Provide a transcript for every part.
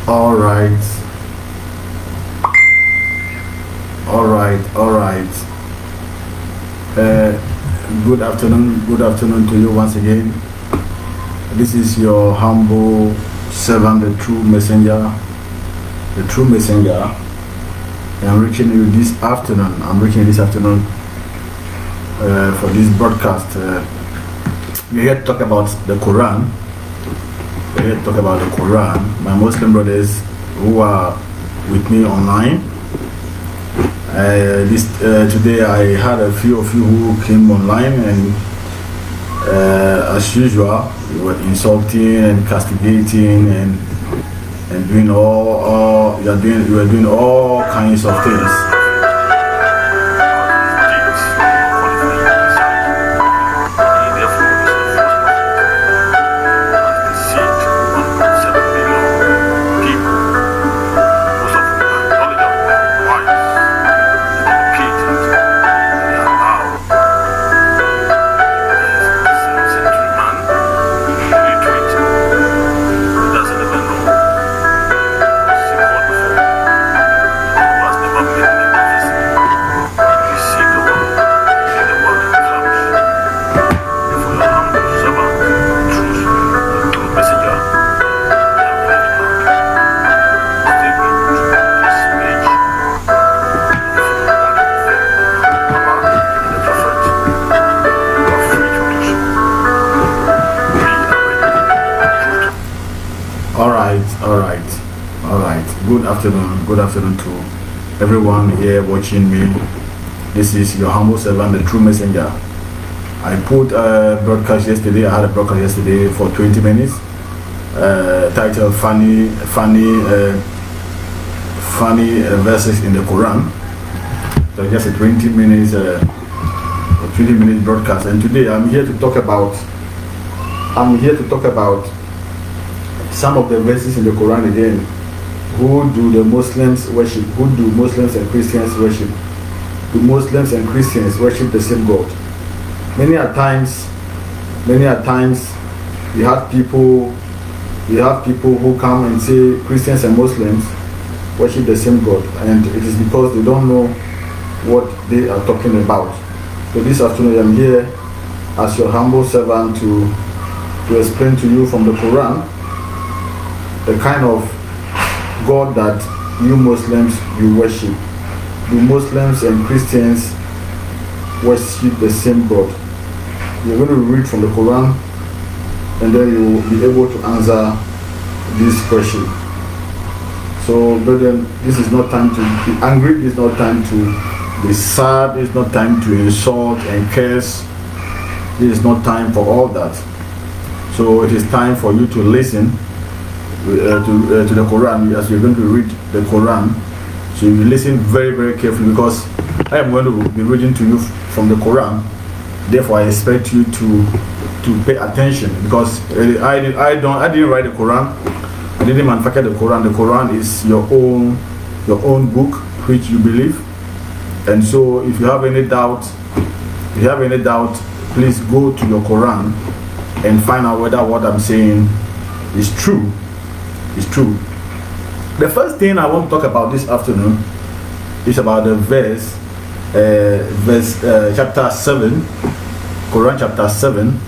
All right, all right. Uh, good afternoon to you once again. This is your humble servant, the true messenger, And I'm reaching you this afternoon. For this broadcast. We're here to talk about the Quran. My Muslim brothers who are with me online. Today I had a few of you who came online and as usual you were insulting and castigating and doing you were doing all kinds of things. All right. Good afternoon to everyone here watching me. This is your humble servant, the true messenger. I put a broadcast yesterday. I had a broadcast yesterday for 20 minutes, titled "Funny Verses in the Quran." So just a 20 minutes broadcast. And today I'm here to talk about some of the verses in the Quran again. Who do Muslims and Christians worship? Do Muslims and Christians worship the same God? Many a times you have people who come and say Christians and Muslims worship the same God, and it is because they don't know what they are talking about. So this afternoon I'm here as your humble servant to explain to you from the Quran the kind of God that you Muslims worship. Do Muslims and Christians worship the same God? You're going to read from the Quran and then you will be able to answer this question. So brethren, this is not time to be angry, this is not time to be sad, it's not time to insult and curse. This is not time for all that. So it is time for you to listen to the Quran as you're going to read the Quran. So you listen very, very carefully because I am going to be reading to you from the Quran. Therefore, I expect you to pay attention because I didn't write the Quran. I didn't manufacture the Quran. The Quran is your own book which you believe. And so, if you have any doubt, please go to your Quran and find out whether what I'm saying is true. It's true. The first thing I want to talk about this afternoon is about the chapter 7, Quran chapter 7,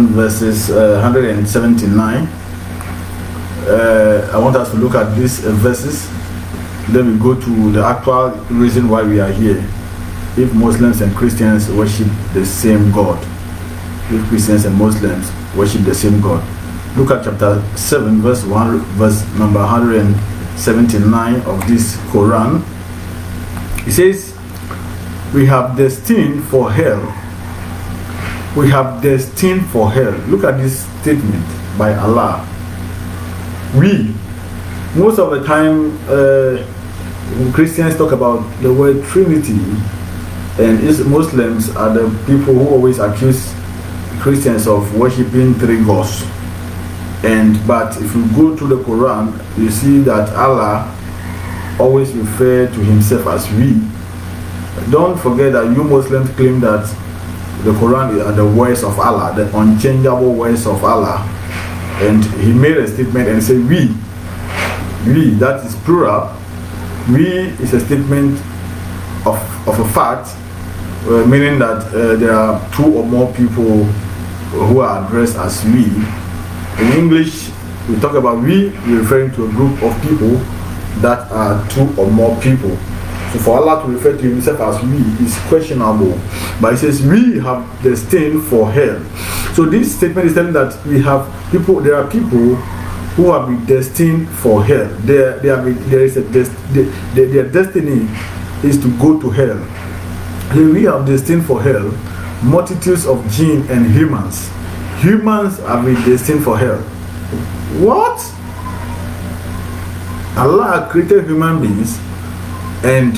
verses 179. I want us to look at these verses, then we go to the actual reason why we are here. If Muslims and Christians worship the same God, if Christians and Muslims worship the same God. Look at chapter 7, verse number 179 of this Quran. It says, we have destined for hell. Look at this statement by Allah. We, most of the time, when Christians talk about the word Trinity, and Muslims are the people who always accuse Christians of worshipping three gods. But if you go to the Quran, you see that Allah always refer to himself as we. Don't forget that you Muslims claim that the Quran are the words of Allah, the unchangeable words of Allah. And he made a statement and said, we, that is plural. We is a statement of a fact, meaning that there are two or more people who are addressed as we. In English, we talk about we, we're referring to a group of people that are two or more people. So for Allah to refer to himself as we is questionable. But he says we have destined for hell. So this statement is telling that we have people, there are people who have been destined for hell. Their destiny is to go to hell. And we have destined for hell multitudes of jinn and humans. Humans have been destined for hell. What? Allah created human beings and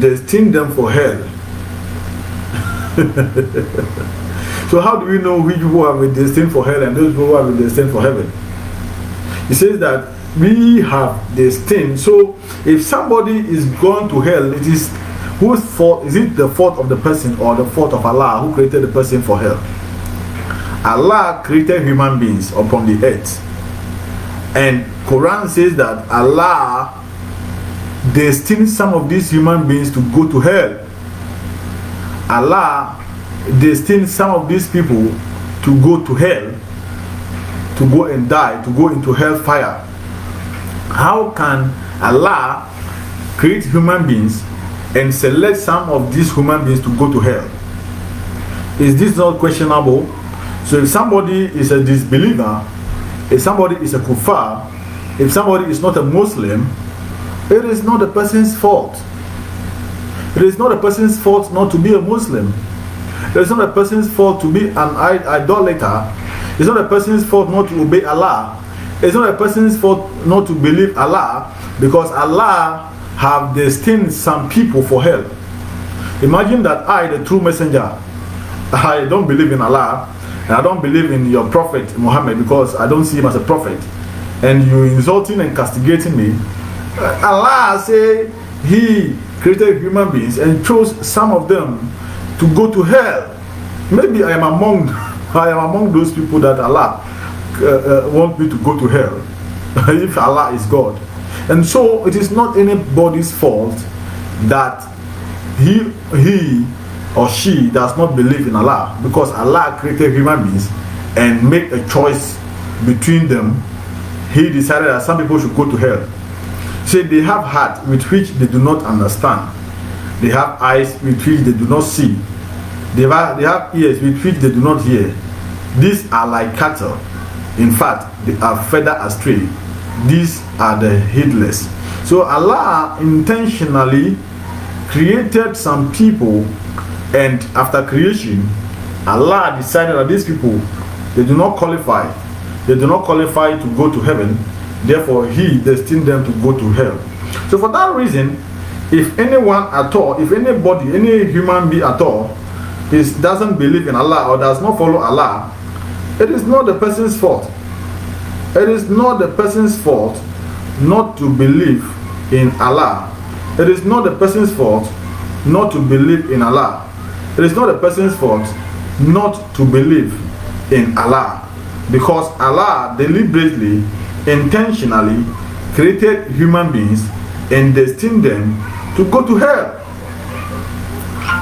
destined them for hell. So how do we know which people have been destined for hell and those who have been destined for heaven? He says that we have destined. So if somebody is going to hell, it is whose fault? Is it the fault of the person or the fault of Allah who created the person for hell? Allah created human beings upon the earth, and Quran says that Allah destined some of these human beings to go to hell. Allah destined some of these people to go to hell, to go and die, to go into hellfire. How can Allah create human beings and select some of these human beings to go to hell? Is this not questionable? So if somebody is a disbeliever, if somebody is a kuffar, if somebody is not a Muslim, it is not the person's fault. It is not a person's fault not to be a Muslim. It is not a person's fault to be an idolater. It's not a person's fault not to obey Allah. It's not a person's fault not to believe Allah, because Allah have destined some people for hell. Imagine that I, the true messenger, I don't believe in Allah, and I don't believe in your prophet Muhammad because I don't see him as a prophet, and you insulting and castigating me. Allah say he created human beings and chose some of them to go to hell. Maybe I am among those people that Allah want me to go to hell if Allah is God. And so it is not anybody's fault that he or she does not believe in Allah, because Allah created human beings and made a choice between them. He decided that some people should go to hell. So they have heart with which they do not understand. They have eyes with which they do not see. They have ears with which they do not hear. These are like cattle. In fact, they are feathered astray. These are the heedless. So Allah intentionally created some people, and after creation, Allah decided that these people, they do not qualify. They do not qualify to go to heaven. Therefore, He destined them to go to hell. So for that reason, if anyone at all, if anybody, any human being at all, doesn't believe in Allah or does not follow Allah, it is not the person's fault. It is not the person's fault not to believe in Allah. It is not the person's fault not to believe in Allah. It is not the person's fault not to believe in Allah, because Allah deliberately, intentionally created human beings and destined them to go to hell.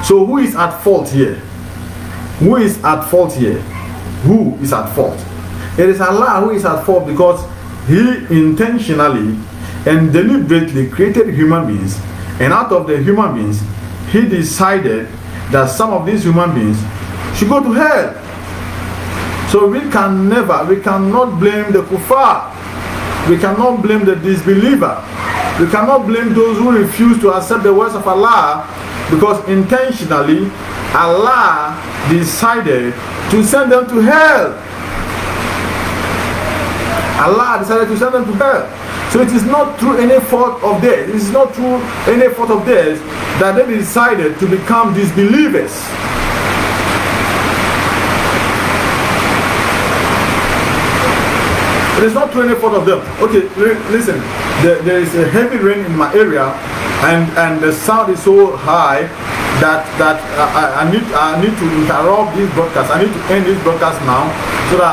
So who is at fault here? Who is at fault here? Who is at fault? It is Allah who is at fault, because He intentionally and deliberately created human beings, and out of the human beings He decided that some of these human beings should go to hell. So we cannot blame the kuffar. We cannot blame the disbeliever. We cannot blame those who refuse to accept the words of Allah, because intentionally Allah decided to send them to hell. Allah decided to send them to hell. So it is not through any fault of theirs. It is not through any fault of theirs that they decided to become disbelievers. It is not through any fault of them. Okay, listen. There is a heavy rain in my area, and the sound is so high that I need to interrupt this broadcast. I need to end this broadcast now, so that